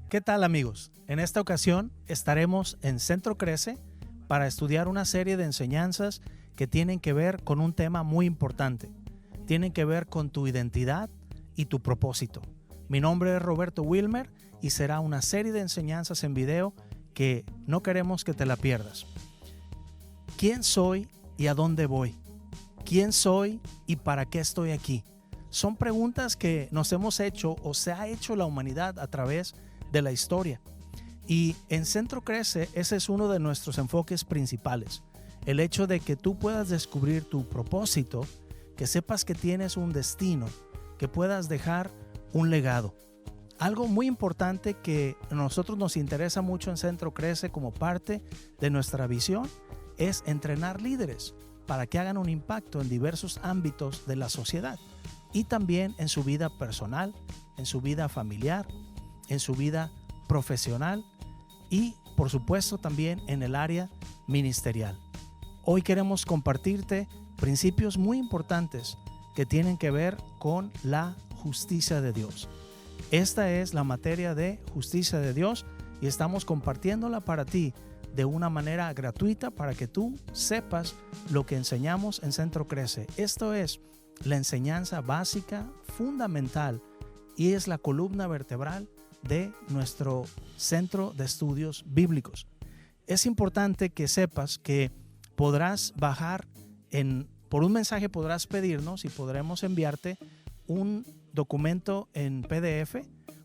¿Qué tal, amigos? En esta ocasión estaremos en Centro Crece para estudiar una serie de enseñanzas que tienen que ver con un tema muy importante. Tienen que ver con tu identidad y tu propósito. Mi nombre es Roberto Wilmer y será una serie de enseñanzas en video que no queremos que te la pierdas. ¿Quién soy y a dónde voy? ¿Quién soy y para qué estoy aquí? Son preguntas que nos hemos hecho o se ha hecho la humanidad a través de la historia. Y en Centro Crece ese es uno de nuestros enfoques principales. El hecho de que tú puedas descubrir tu propósito, que sepas que tienes un destino, que puedas dejar un legado. Algo muy importante que a nosotros nos interesa mucho en Centro Crece como parte de nuestra visión es entrenar líderes para que hagan un impacto en diversos ámbitos de la sociedad y también en su vida personal, en su vida familiar, en su vida profesional y por supuesto también en el área ministerial. Hoy queremos compartirte principios muy importantes que tienen que ver con la justicia de Dios. Esta es la materia de justicia de Dios y estamos compartiéndola para ti de una manera gratuita para que tú sepas lo que enseñamos en Centro Crece. Esto es la enseñanza básica, fundamental y es la columna vertebral de nuestro centro de estudios bíblicos. Es importante que sepas que podrás bajar por un mensaje podrás pedirnos y podremos enviarte un documento en PDF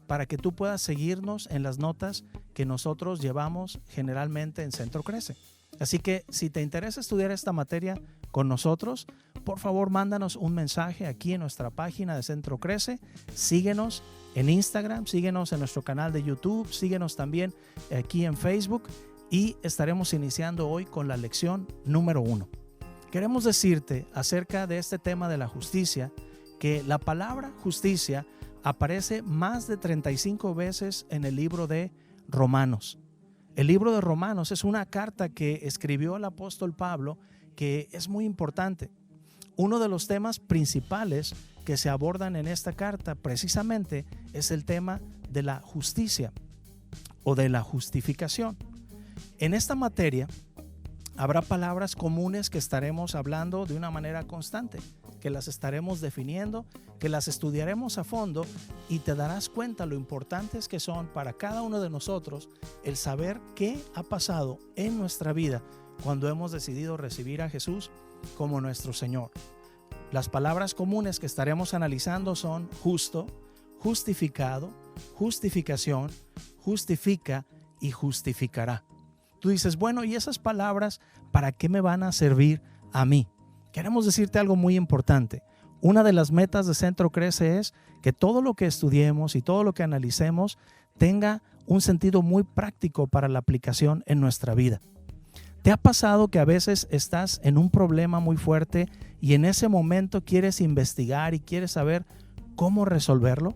para que tú puedas seguirnos en las notas que nosotros llevamos generalmente en Centro Crece. Así que si te interesa estudiar esta materia con nosotros, por favor mándanos un mensaje aquí en nuestra página de Centro Crece. Síguenos en Instagram, síguenos en nuestro canal de YouTube, síguenos también aquí en Facebook y estaremos iniciando hoy con la lección número 1. Queremos decirte acerca de este tema de la justicia que la palabra justicia aparece más de 35 veces en el libro de Romanos. El libro de Romanos es una carta que escribió el apóstol Pablo que es muy importante. Uno de los temas principales que se abordan en esta carta precisamente es el tema de la justicia o de la justificación. En esta materia habrá palabras comunes que estaremos hablando de una manera constante, que las estaremos definiendo, que las estudiaremos a fondo y te darás cuenta lo importantes que son para cada uno de nosotros el saber qué ha pasado en nuestra vida cuando hemos decidido recibir a Jesús como nuestro Señor. Las palabras comunes que estaremos analizando son justo, justificado, justificación, justifica y justificará. Tú dices, bueno, ¿y esas palabras para qué me van a servir a mí? Queremos decirte algo muy importante. Una de las metas de Centro Crece es que todo lo que estudiemos y todo lo que analicemos tenga un sentido muy práctico para la aplicación en nuestra vida. ¿Te ha pasado que a veces estás en un problema muy fuerte y en ese momento quieres investigar y quieres saber cómo resolverlo?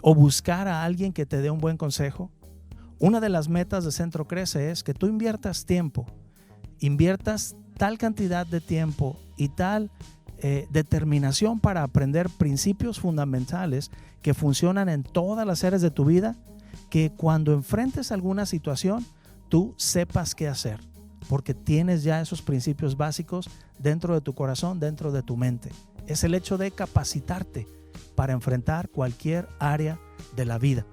¿O buscar a alguien que te dé un buen consejo? Una de las metas de Centro Crece es que tú inviertas tiempo, inviertas tal cantidad de tiempo y tal determinación para aprender principios fundamentales que funcionan en todas las áreas de tu vida, que cuando enfrentes alguna situación, tú sepas qué hacer, porque tienes ya esos principios básicos dentro de tu corazón, dentro de tu mente. Es el hecho de capacitarte para enfrentar cualquier área de la vida.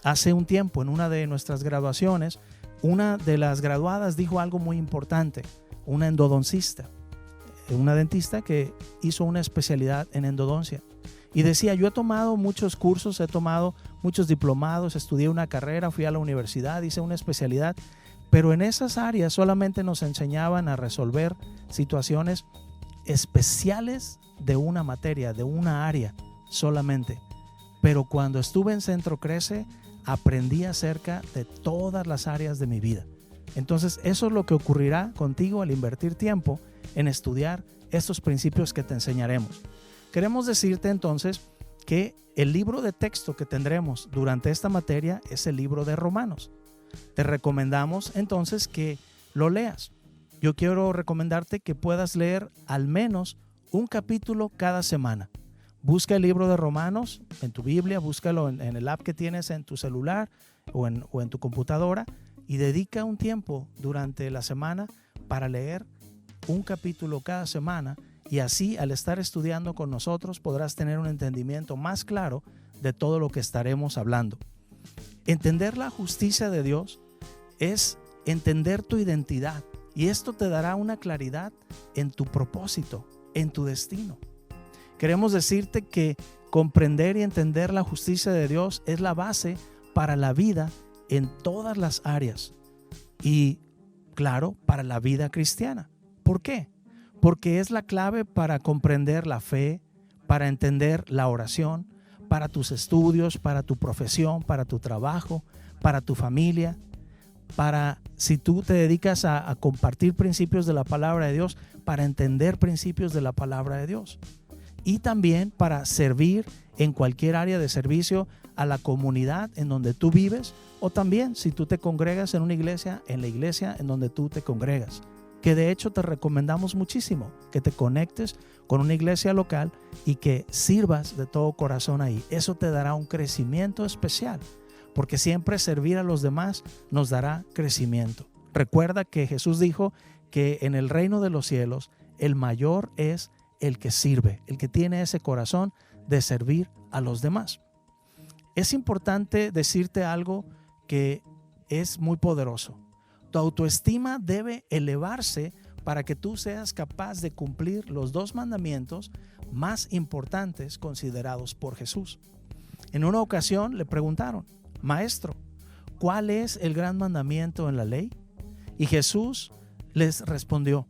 Hace un tiempo, en una de nuestras graduaciones, una de las graduadas dijo algo muy importante, una endodoncista, una dentista que hizo una especialidad en endodoncia. Y decía, yo he tomado muchos cursos, he tomado muchos diplomados, estudié una carrera, fui a la universidad, hice una especialidad, pero en esas áreas solamente nos enseñaban a resolver situaciones especiales de una materia, de una área solamente. Pero cuando estuve en Centro Crece, aprendí acerca de todas las áreas de mi vida. Entonces, eso es lo que ocurrirá contigo al invertir tiempo en estudiar estos principios que te enseñaremos. Queremos decirte entonces que el libro de texto que tendremos durante esta materia es el libro de Romanos. Te recomendamos entonces que lo leas. Yo quiero recomendarte que puedas leer al menos un capítulo cada semana. Busca el libro de Romanos en tu Biblia, búscalo en el app que tienes en tu celular, o en tu computadora y dedica un tiempo durante la semana para leer un capítulo cada semana, y así al estar estudiando con nosotros podrás tener un entendimiento más claro de todo lo que estaremos hablando. Entender la justicia de Dios es entender tu identidad, y esto te dará una claridad en tu propósito, en tu destino. Queremos decirte que comprender y entender la justicia de Dios es la base para la vida en todas las áreas y, claro, para la vida cristiana. ¿Por qué? Porque es la clave para comprender la fe, para entender la oración, para tus estudios, para tu profesión, para tu trabajo, para tu familia, para si tú te dedicas a compartir principios de la palabra de Dios, para entender principios de la palabra de Dios. Y también para servir en cualquier área de servicio a la comunidad en donde tú vives, o también si tú te congregas en una iglesia, en la iglesia en donde tú te congregas, que de hecho te recomendamos muchísimo que te conectes con una iglesia local y que sirvas de todo corazón ahí. Eso te dará un crecimiento especial, porque siempre servir a los demás nos dará crecimiento. Recuerda que Jesús dijo que en el reino de los cielos el mayor es el que sirve, el que tiene ese corazón de servir a los demás. Es importante decirte algo que es muy poderoso. Tu autoestima debe elevarse para que tú seas capaz de cumplir los 2 mandamientos más importantes considerados por Jesús. En una ocasión le preguntaron: Maestro, ¿cuál es el gran mandamiento en la ley? Y Jesús les respondió: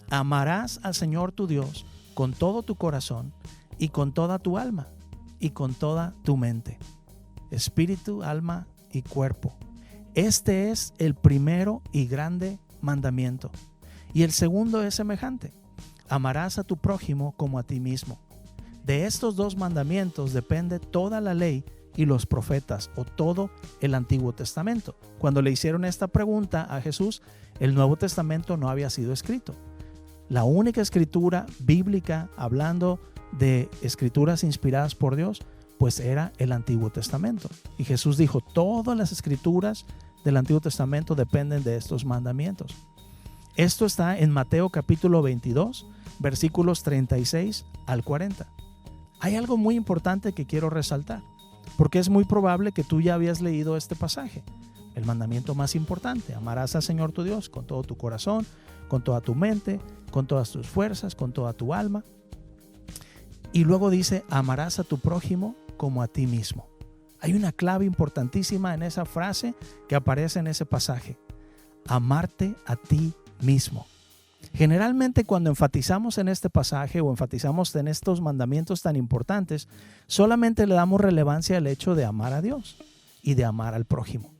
amarás al Señor tu Dios con todo tu corazón y con toda tu alma y con toda tu mente, espíritu, alma y cuerpo. Este es el primero y grande mandamiento. Y el segundo es semejante: amarás a tu prójimo como a ti mismo. De estos 2 mandamientos depende toda la ley y los profetas, o todo el Antiguo Testamento. Cuando le hicieron esta pregunta a Jesús, el Nuevo Testamento no había sido escrito. La única escritura bíblica, hablando de escrituras inspiradas por Dios, pues era el Antiguo Testamento. Y Jesús dijo: todas las escrituras del Antiguo Testamento dependen de estos mandamientos. Esto está en Mateo capítulo 22, versículos 36 al 40. Hay algo muy importante que quiero resaltar, porque es muy probable que tú ya habías leído este pasaje. El mandamiento más importante: amarás al Señor tu Dios con todo tu corazón, con toda tu mente, con todas tus fuerzas, con toda tu alma. Y luego dice: amarás a tu prójimo como a ti mismo. Hay una clave importantísima en esa frase que aparece en ese pasaje: amarte a ti mismo. Generalmente cuando enfatizamos en este pasaje o enfatizamos en estos mandamientos tan importantes, solamente le damos relevancia al hecho de amar a Dios y de amar al prójimo.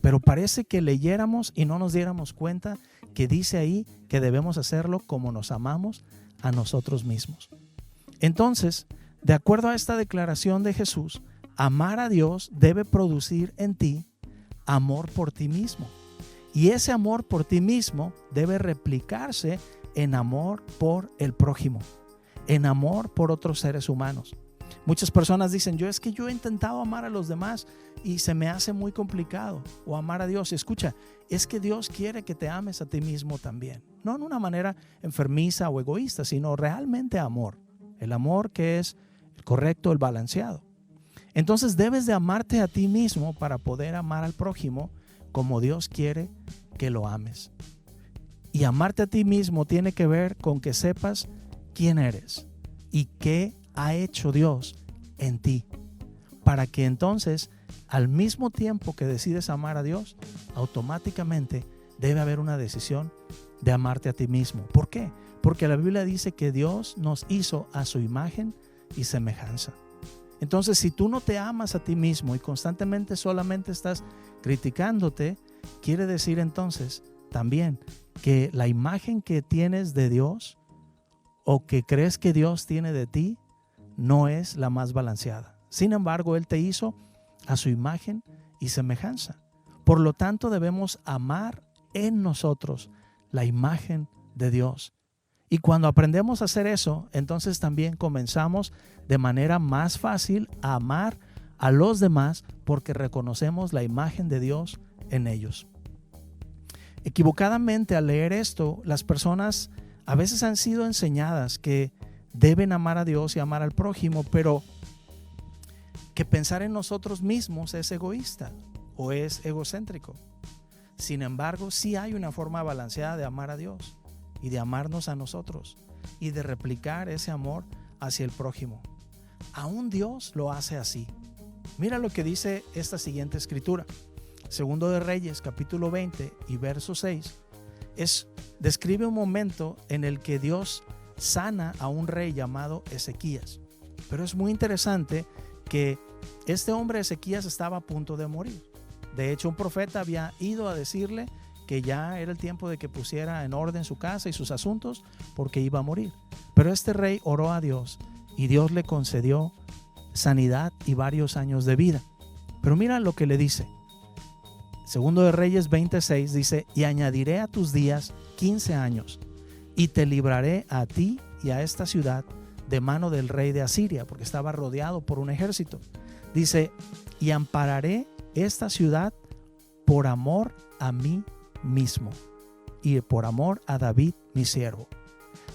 Pero parece que leyéramos y no nos diéramos cuenta que dice ahí que debemos hacerlo como nos amamos a nosotros mismos. Entonces, de acuerdo a esta declaración de Jesús, amar a Dios debe producir en ti amor por ti mismo. Y ese amor por ti mismo debe replicarse en amor por el prójimo, en amor por otros seres humanos. Muchas personas dicen: yo he intentado amar a los demás y se me hace muy complicado, o amar a Dios. Y escucha, es que Dios quiere que te ames a ti mismo también, no en una manera enfermiza o egoísta, sino realmente amor, el amor que es el correcto, el balanceado. Entonces debes de amarte a ti mismo para poder amar al prójimo como Dios quiere que lo ames. Y amarte a ti mismo tiene que ver con que sepas quién eres y qué ha hecho Dios en ti, para que entonces, al mismo tiempo que decides amar a Dios, automáticamente debe haber una decisión de amarte a ti mismo. ¿Por qué? Porque la Biblia dice que Dios nos hizo a su imagen y semejanza. Entonces, si tú no te amas a ti mismo y constantemente solamente estás criticándote, quiere decir entonces también que la imagen que tienes de Dios o que crees que Dios tiene de ti no es la más balanceada. Sin embargo, Él te hizo a su imagen y semejanza. Por lo tanto, debemos amar en nosotros la imagen de Dios. Y cuando aprendemos a hacer eso, entonces también comenzamos de manera más fácil a amar a los demás porque reconocemos la imagen de Dios en ellos. Equivocadamente, al leer esto, las personas a veces han sido enseñadas que deben amar a Dios y amar al prójimo, pero que pensar en nosotros mismos es egoísta o es egocéntrico. Sin embargo, sí hay una forma balanceada de amar a Dios y de amarnos a nosotros y de replicar ese amor hacia el prójimo. Aún Dios lo hace así. Mira lo que dice esta siguiente escritura. Segundo de Reyes, capítulo 20 y verso 6. Describe un momento en el que Dios sana a un rey llamado Ezequías. Pero es muy interesante que este hombre Ezequías estaba a punto de morir. De hecho, un profeta había ido a decirle que ya era el tiempo de que pusiera en orden su casa y sus asuntos porque iba a morir. Pero este rey oró a Dios y Dios le concedió sanidad y varios años de vida. Pero mira lo que le dice. Segundo de Reyes 26 dice: y añadiré a tus días 15 años y te libraré a ti y a esta ciudad de mano del rey de Asiria, porque estaba rodeado por un ejército. Dice: y ampararé esta ciudad por amor a mí mismo y por amor a David mi siervo.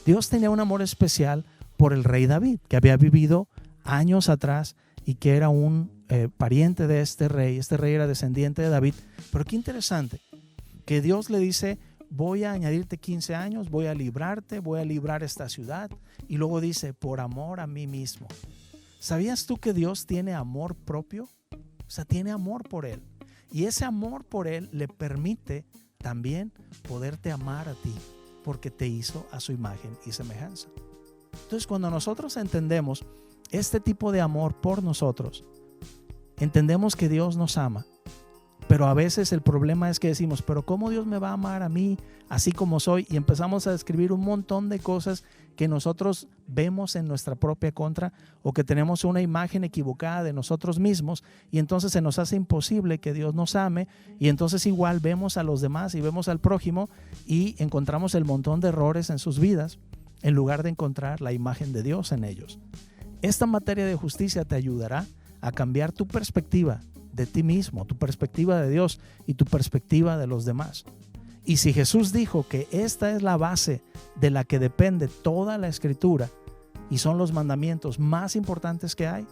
Dios tenía un amor especial por el rey David, que había vivido años atrás y que era un pariente de este rey. Este rey era descendiente de David. Pero qué interesante que Dios le dice: voy a añadirte 15 años, voy a librarte, voy a librar esta ciudad. Y luego dice: por amor a mí mismo. ¿Sabías tú que Dios tiene amor propio? O sea, tiene amor por Él. Y ese amor por Él le permite también poderte amar a ti, porque te hizo a su imagen y semejanza. Entonces, cuando nosotros entendemos este tipo de amor por nosotros, entendemos que Dios nos ama. Pero a veces el problema es que decimos: pero ¿cómo Dios me va a amar a mí así como soy? Y empezamos a describir un montón de cosas que nosotros vemos en nuestra propia contra, o que tenemos una imagen equivocada de nosotros mismos, y entonces se nos hace imposible que Dios nos ame. Y entonces igual vemos a los demás y vemos al prójimo y encontramos el montón de errores en sus vidas en lugar de encontrar la imagen de Dios en ellos. Esta materia de justicia te ayudará a cambiar tu perspectiva de ti mismo, tu perspectiva de Dios y tu perspectiva de los demás. Y si Jesús dijo que esta es la base de la que depende toda la Escritura y son los mandamientos más importantes que hay,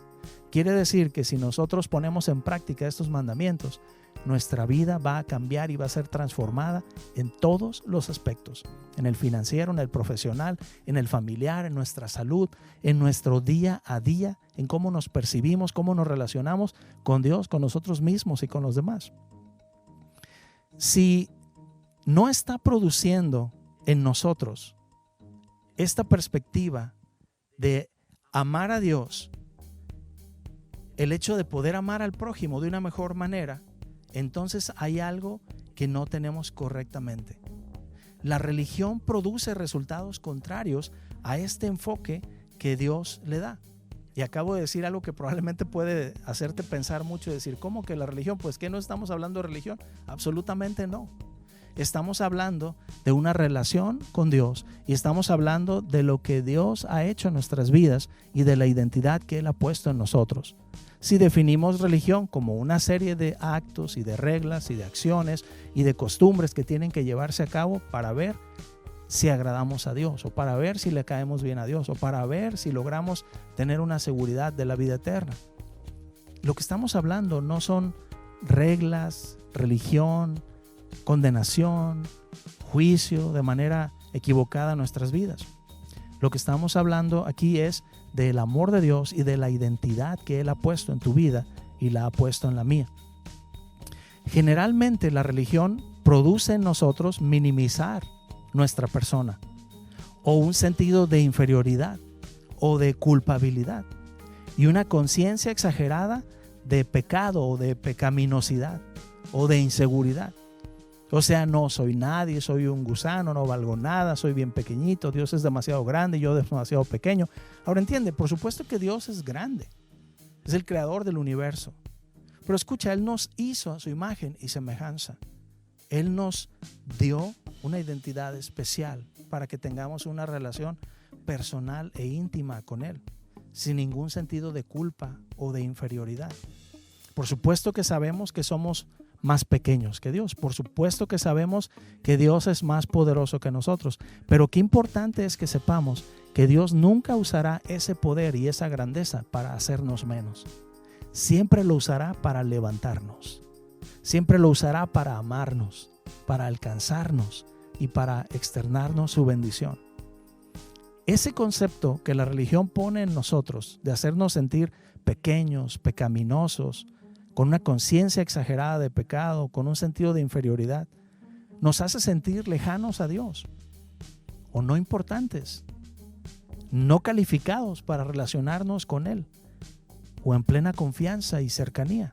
quiere decir que si nosotros ponemos en práctica estos mandamientos, nuestra vida va a cambiar y va a ser transformada en todos los aspectos: en el financiero, en el profesional, en el familiar, en nuestra salud, en nuestro día a día, en cómo nos percibimos, cómo nos relacionamos con Dios, con nosotros mismos y con los demás. Si no está produciendo en nosotros esta perspectiva de amar a Dios, el hecho de poder amar al prójimo de una mejor manera, entonces hay algo que no tenemos correctamente. La religión produce resultados contrarios a este enfoque que Dios le da. Y acabo de decir algo que probablemente puede hacerte pensar mucho y decir: ¿cómo que la religión? Pues que no estamos hablando de religión. Absolutamente no. Estamos hablando de una relación con Dios y estamos hablando de lo que Dios ha hecho en nuestras vidas y de la identidad que Él ha puesto en nosotros. Si definimos religión como una serie de actos y de reglas y de acciones y de costumbres que tienen que llevarse a cabo para ver si agradamos a Dios, o para ver si le caemos bien a Dios, o para ver si logramos tener una seguridad de la vida eterna, lo que estamos hablando no son reglas, religión, condenación, juicio de manera equivocada en nuestras vidas. Lo que estamos hablando aquí es del amor de Dios y de la identidad que Él ha puesto en tu vida y la ha puesto en la mía. Generalmente la religión produce en nosotros minimizar nuestra persona, o un sentido de inferioridad o de culpabilidad, y una conciencia exagerada de pecado o de pecaminosidad o de inseguridad. O sea, no soy nadie, soy un gusano, no valgo nada, soy bien pequeñito, Dios es demasiado grande, yo demasiado pequeño. Ahora entiende, por supuesto que Dios es grande, es el creador del universo. Pero escucha, Él nos hizo a su imagen y semejanza. Él nos dio una identidad especial para que tengamos una relación personal e íntima con Él, sin ningún sentido de culpa o de inferioridad. Por supuesto que sabemos que somos más pequeños que Dios. Por supuesto que sabemos que Dios es más poderoso que nosotros. Pero qué importante es que sepamos que Dios nunca usará ese poder y esa grandeza para hacernos menos. Siempre lo usará para levantarnos. Siempre lo usará para amarnos, para alcanzarnos y para externarnos su bendición. Ese concepto que la religión pone en nosotros de hacernos sentir pequeños, pecaminosos, con una conciencia exagerada de pecado, con un sentido de inferioridad, nos hace sentir lejanos a Dios o no importantes, no calificados para relacionarnos con Él o en plena confianza y cercanía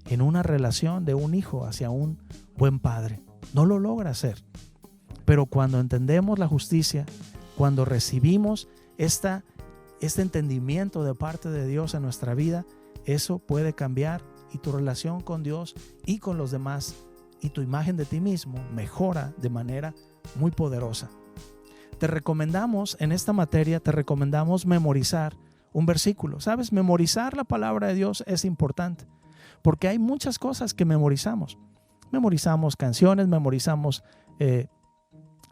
en una relación de un hijo hacia un buen padre. No lo logra hacer. Pero cuando entendemos la justicia, cuando recibimos este entendimiento de parte de Dios en nuestra vida, eso puede cambiar y tu relación con Dios y con los demás y tu imagen de ti mismo mejora de manera muy poderosa. Te recomendamos en esta materia, memorizar un versículo. ¿Sabes? Memorizar la palabra de Dios es importante porque hay muchas cosas que memorizamos. Memorizamos canciones, memorizamos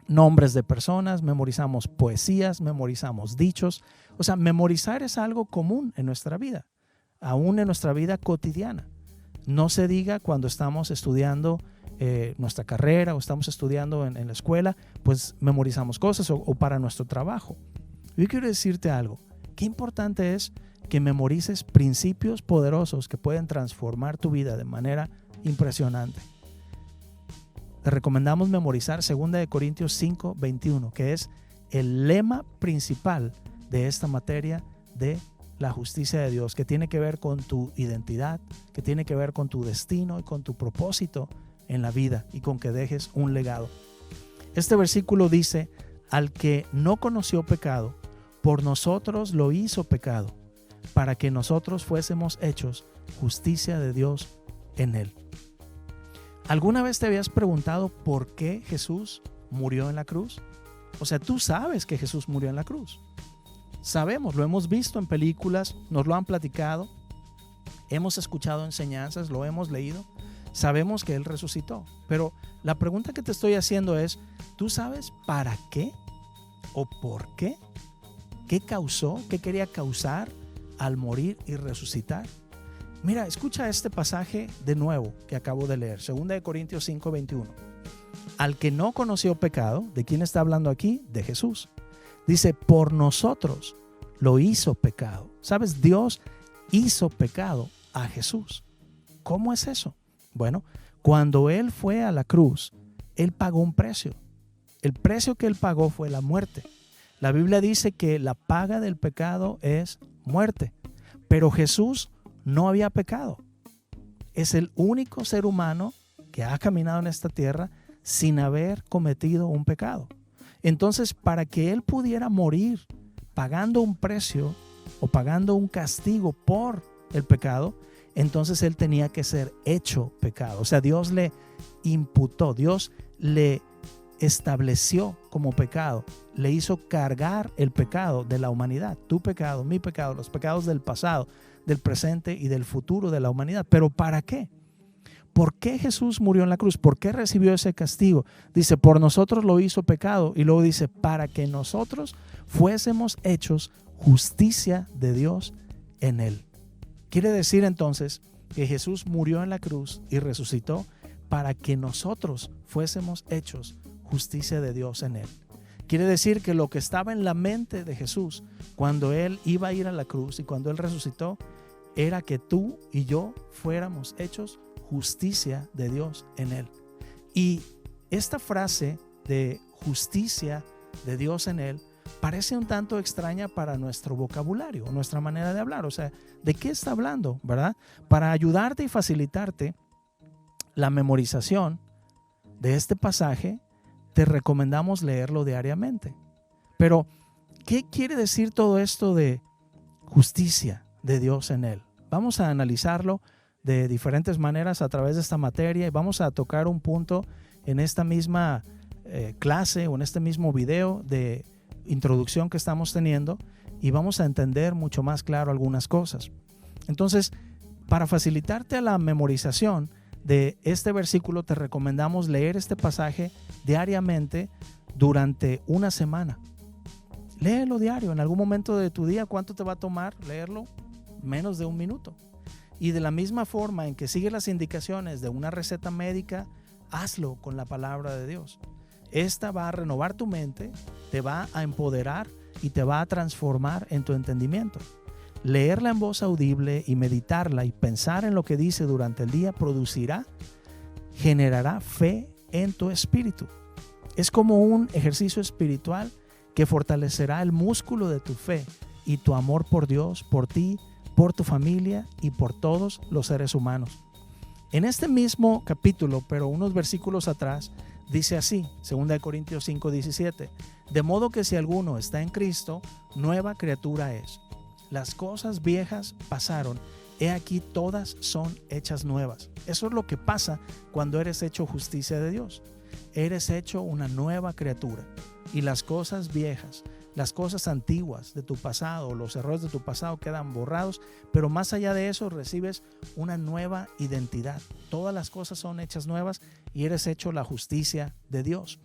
nombres de personas, memorizamos poesías, memorizamos dichos. O sea, memorizar es algo común en nuestra vida, aún en nuestra vida cotidiana. No se diga cuando estamos estudiando nuestra carrera o estamos estudiando en la escuela, pues memorizamos cosas o para nuestro trabajo. Yo quiero decirte algo. Qué importante es que memorices principios poderosos que pueden transformar tu vida de manera impresionante. Te recomendamos memorizar 2 Corintios 5, 21, que es el lema principal de esta materia de la justicia de Dios, que tiene que ver con tu identidad, que tiene que ver con tu destino y con tu propósito en la vida y con que dejes un legado. Este versículo dice: al que no conoció pecado, por nosotros lo hizo pecado, para que nosotros fuésemos hechos justicia de Dios en él. ¿Alguna vez te habías preguntado por qué Jesús murió en la cruz? O sea, tú sabes que Jesús murió en la cruz. Sabemos, lo hemos visto en películas, nos lo han platicado, hemos escuchado enseñanzas, lo hemos leído, sabemos que Él resucitó. Pero la pregunta que te estoy haciendo es, ¿tú sabes para qué o por qué? ¿Qué causó? ¿Qué quería causar al morir y resucitar? Mira, escucha este pasaje de nuevo que acabo de leer, 2 Corintios 5, 21. Al que no conoció pecado, ¿de quién está hablando aquí? De Jesús. Dice, por nosotros lo hizo pecado. ¿Sabes? Dios hizo pecado a Jesús. ¿Cómo es eso? Bueno, cuando Él fue a la cruz, Él pagó un precio. El precio que Él pagó fue la muerte. La Biblia dice que la paga del pecado es muerte. Pero Jesús no había pecado. Es el único ser humano que ha caminado en esta tierra sin haber cometido un pecado. Entonces, para que Él pudiera morir pagando un precio o pagando un castigo por el pecado, entonces Él tenía que ser hecho pecado. O sea, Dios le imputó, Dios le estableció como pecado, le hizo cargar el pecado de la humanidad, tu pecado, mi pecado, los pecados del pasado, del presente y del futuro de la humanidad. ¿Pero para qué? ¿Por qué Jesús murió en la cruz? ¿Por qué recibió ese castigo? Dice, por nosotros lo hizo pecado. Y luego dice, para que nosotros fuésemos hechos justicia de Dios en Él. Quiere decir entonces que Jesús murió en la cruz y resucitó para que nosotros fuésemos hechos justicia de Dios en Él. Quiere decir que lo que estaba en la mente de Jesús cuando Él iba a ir a la cruz y cuando Él resucitó era que tú y yo fuéramos hechos justicia de Dios en Él. Y esta frase de justicia de Dios en Él parece un tanto extraña para nuestro vocabulario, nuestra manera de hablar. O sea, ¿de qué está hablando? ¿Verdad? Para ayudarte y facilitarte la memorización de este pasaje, te recomendamos leerlo diariamente. Pero, ¿qué quiere decir todo esto de justicia de Dios en Él? Vamos a analizarlo de diferentes maneras a través de esta materia y vamos a tocar un punto en esta misma clase o en este mismo video de introducción que estamos teniendo y vamos a entender mucho más claro algunas cosas. Entonces, Para facilitarte la memorización de este versículo, te recomendamos leer este pasaje diariamente durante una semana. Léelo diario, en algún momento de tu día. ¿Cuánto te va a tomar leerlo? Menos de 1 minuto. Y de la misma forma en que sigue las indicaciones de una receta médica, hazlo con la palabra de Dios. Esta va a renovar tu mente, te va a empoderar y te va a transformar en tu entendimiento. Leerla en voz audible y meditarla y pensar en lo que dice durante el día generará fe en tu espíritu. Es como un ejercicio espiritual que fortalecerá el músculo de tu fe y tu amor por Dios, por ti, por tu familia y por todos los seres humanos. En este mismo capítulo, pero unos versículos atrás, dice así, 2 Corintios 5:17, de modo que si alguno está en Cristo, nueva criatura es. Las cosas viejas pasaron, he aquí todas son hechas nuevas. Eso es lo que pasa cuando eres hecho justicia de Dios. Eres hecho una nueva criatura. Y las cosas viejas, las cosas antiguas de tu pasado, los errores de tu pasado quedan borrados, pero más allá de eso recibes una nueva identidad. Todas las cosas son hechas nuevas y eres hecho la justicia de Dios.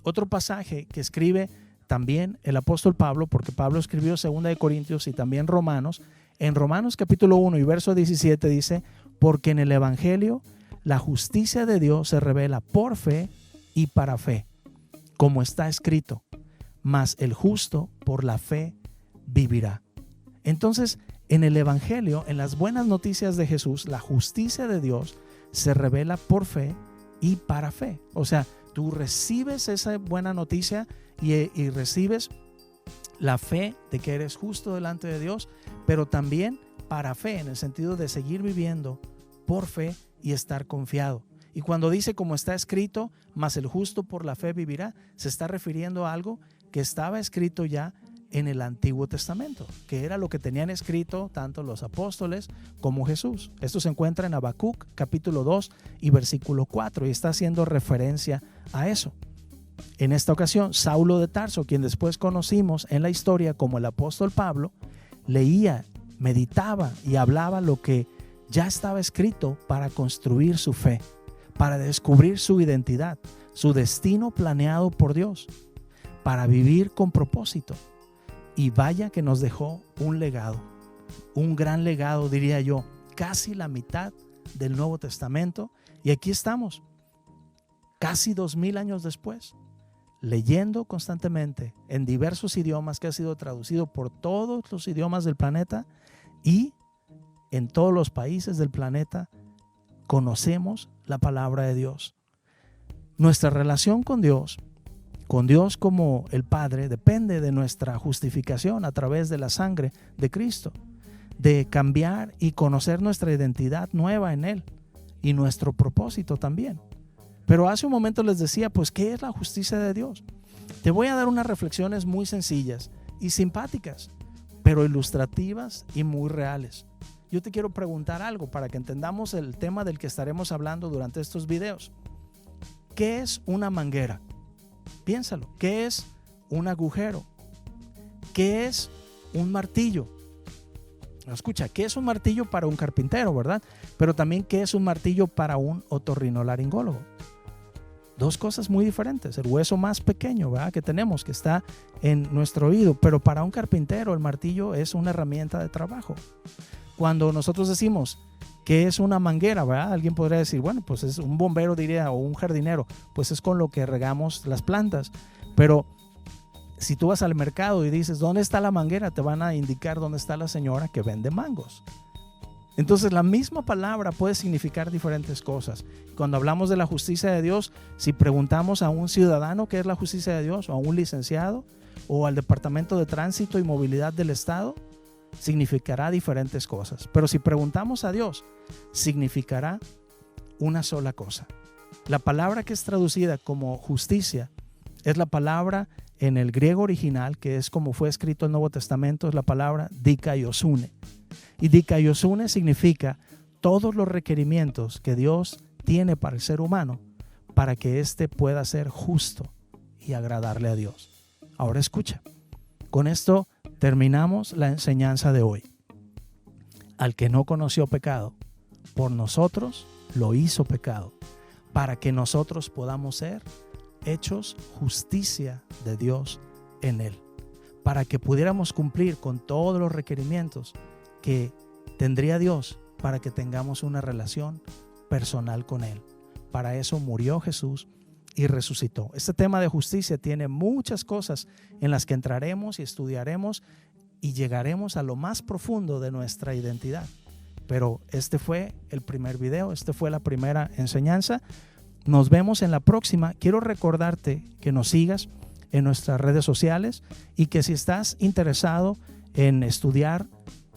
Otro pasaje que escribe también el apóstol Pablo, porque Pablo escribió 2 Corintios y también Romanos. En Romanos capítulo 1 y verso 17 dice, porque en el evangelio la justicia de Dios se revela por fe y para fe, como está escrito, mas el justo por la fe vivirá. Entonces, en el evangelio, en las buenas noticias de Jesús, la justicia de Dios se revela por fe y para fe. O sea, tú recibes esa buena noticia y recibes la fe de que eres justo delante de Dios, pero también para fe, en el sentido de seguir viviendo por fe y estar confiado. Y cuando dice como está escrito, mas el justo por la fe vivirá, se está refiriendo a algo que estaba escrito ya en el Antiguo Testamento, que era lo que tenían escrito tanto los apóstoles como Jesús. Esto se encuentra en Habacuc capítulo 2 y versículo 4 y está haciendo referencia a eso. En esta ocasión, Saulo de Tarso, quien después conocimos en la historia como el apóstol Pablo, leía, meditaba y hablaba lo que ya estaba escrito para construir su fe, para descubrir su identidad, su destino planeado por Dios, para vivir con propósito. Y vaya que nos dejó un legado, un gran legado, diría yo, casi la mitad del Nuevo Testamento. Y aquí estamos, casi 2000 años después, leyendo constantemente en diversos idiomas, que ha sido traducido por todos los idiomas del planeta, y en todos los países del planeta conocemos la palabra de Dios. Nuestra relación con Dios como el Padre, depende de nuestra justificación a través de la sangre de Cristo, de cambiar y conocer nuestra identidad nueva en Él y nuestro propósito también. Pero hace un momento les decía, pues, ¿qué es la justicia de Dios? Te voy a dar unas reflexiones muy sencillas y simpáticas, pero ilustrativas y muy reales. Yo te quiero preguntar algo para que entendamos el tema del que estaremos hablando durante estos videos. ¿Qué es una manguera? Piénsalo. ¿Qué es un agujero? ¿Qué es un martillo? Escucha, ¿qué es un martillo para un carpintero, verdad? Pero también, ¿qué es un martillo para un otorrinolaringólogo? Dos cosas muy diferentes. El hueso más pequeño, ¿verdad?, que tenemos, que está en nuestro oído, pero para un carpintero el martillo es una herramienta de trabajo. Cuando nosotros decimos que es una manguera, ¿verdad?, alguien podría decir, bueno, pues es un bombero, diría, o un jardinero, pues es con lo que regamos las plantas. Pero si tú vas al mercado y dices, ¿dónde está la manguera?, te van a indicar dónde está la señora que vende mangos. Entonces, la misma palabra puede significar diferentes cosas. Cuando hablamos de la justicia de Dios, si preguntamos a un ciudadano qué es la justicia de Dios, o a un licenciado, o al Departamento de Tránsito y Movilidad del Estado, significará diferentes cosas. Pero si preguntamos a Dios, significará una sola cosa. La palabra que es traducida como justicia es la palabra en el griego original, que es como fue escrito el Nuevo Testamento, es la palabra dikaiosune. Y dikaiosune significa todos los requerimientos que Dios tiene para el ser humano para que éste pueda ser justo y agradarle a Dios. Ahora escucha, con esto terminamos la enseñanza de hoy. Al que no conoció pecado, por nosotros lo hizo pecado, para que nosotros podamos ser hechos justicia de Dios en Él, para que pudiéramos cumplir con todos los requerimientos que tendría Dios para que tengamos una relación personal con Él. Para eso murió Jesús y resucitó. Este tema de justicia tiene muchas cosas en las que entraremos y estudiaremos y llegaremos a lo más profundo de nuestra identidad. Pero este fue el primer video, esta fue la primera enseñanza. Nos vemos en la próxima. Quiero recordarte que nos sigas en nuestras redes sociales y que si estás interesado en estudiar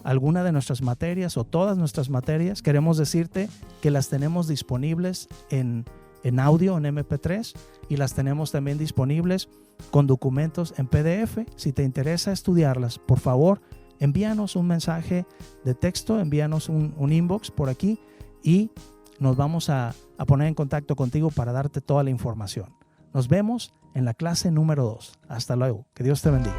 alguna de nuestras materias o todas nuestras materias, queremos decirte que las tenemos disponibles en audio, en MP3, y las tenemos también disponibles con documentos en PDF. Si te interesa estudiarlas, por favor, envíanos un mensaje de texto, envíanos un inbox por aquí y nos vamos a poner en contacto contigo para darte toda la información. Nos vemos en la clase número 2. Hasta luego. Que Dios te bendiga.